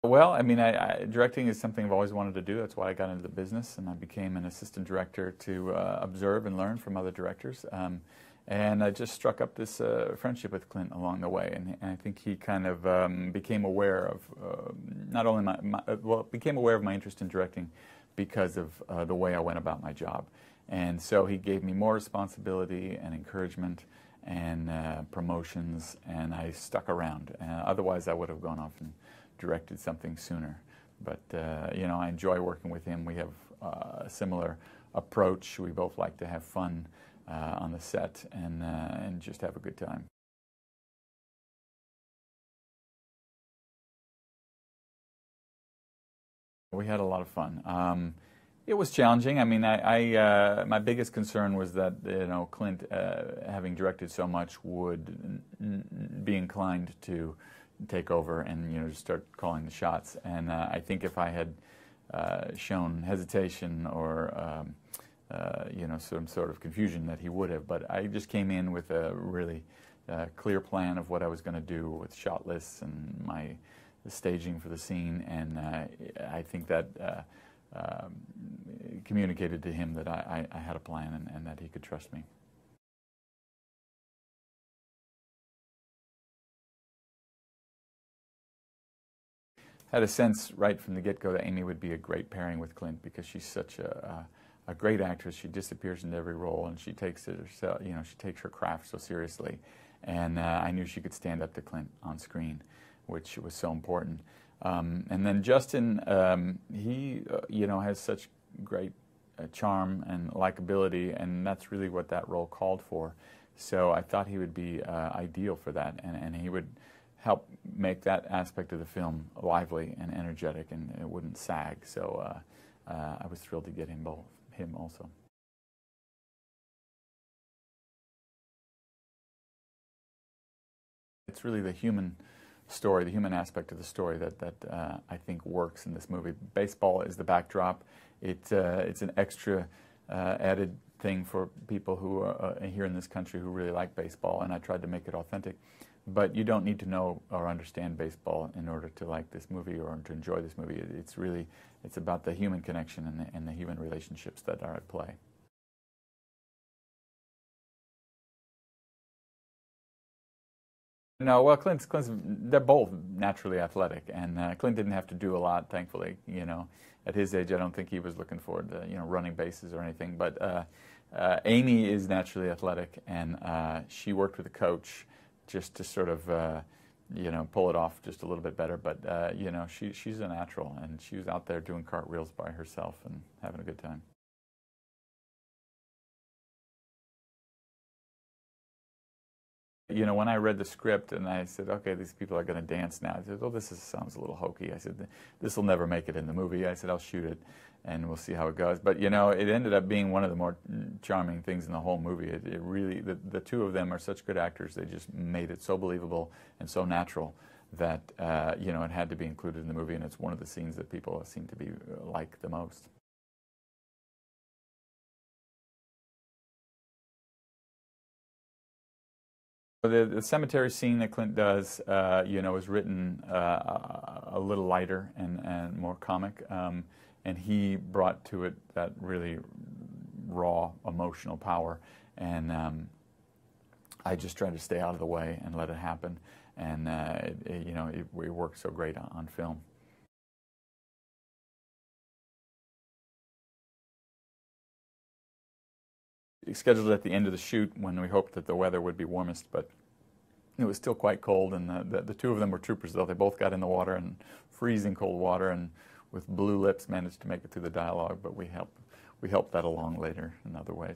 Well, I mean, directing is something I've always wanted to do. That's why I got into the business, and I became an assistant director to observe and learn from other directors. And I just struck up this friendship with Clint along the way, and I think he kind of became aware of not only became aware of my interest in directing because of the way I went about my job. And so he gave me more responsibility and encouragement and promotions, and I stuck around. Otherwise, I would have gone off and directed something sooner. But you know, I enjoy working with him. We have a similar approach. We both like to have fun on the set and just have a good time. We had a lot of fun. It was challenging. I mean, my biggest concern was that, you know, Clint, having directed so much, would be inclined to take over and, you know, just start calling the shots. And I think if I had shown hesitation or you know, some sort of confusion, that he would have. But I just came in with a really clear plan of what I was going to do with shot lists and the staging for the scene, and I think that communicated to him that I had a plan and that he could trust me. Had a sense right from the get-go that Amy would be a great pairing with Clint because she's such a great actress. She disappears into every role, and she takes it herself, you know, she takes her craft so seriously. And I knew she could stand up to Clint on screen, which was so important. And then Justin, he you know, has such great charm and likability, and that's really what that role called for. So I thought he would be ideal for that, and he would help make that aspect of the film lively and energetic, and it wouldn't sag. So I was thrilled to get him also. It's really the human story, the human aspect of the story that I think works in this movie. Baseball is the backdrop. It's an extra added thing for people who are here in this country who really like baseball, and I tried to make it authentic. But you don't need to know or understand baseball in order to like this movie or to enjoy this movie. It's about the human connection and the human relationships that are at play. No, well, they're both naturally athletic, and Clint didn't have to do a lot, thankfully. You know, at his age, I don't think he was looking forward to, you know, running bases or anything. But Amy is naturally athletic, and she worked with a coach just to sort of, you know, pull it off just a little bit better. But you know, she's a natural, and she was out there doing cartwheels by herself and having a good time. You know, when I read the script and I said, okay, these people are going to dance now, I said, oh, sounds a little hokey. I said, this will never make it in the movie. I said, I'll shoot it and we'll see how it goes. But, you know, it ended up being one of the more charming things in the whole movie. It really, the two of them are such good actors. They just made it so believable and so natural that, you know, it had to be included in the movie, and it's one of the scenes that people seem to be like the most. The cemetery scene that Clint does, you know, is written a little lighter and more comic, and he brought to it that really raw emotional power, and I just tried to stay out of the way and let it happen, and you know, it worked so great on film. Scheduled at the end of the shoot when we hoped that the weather would be warmest, but it was still quite cold, and the two of them were troopers, though. They both got in the water, and freezing cold water, and with blue lips managed to make it through the dialogue, but we helped that along later in other ways.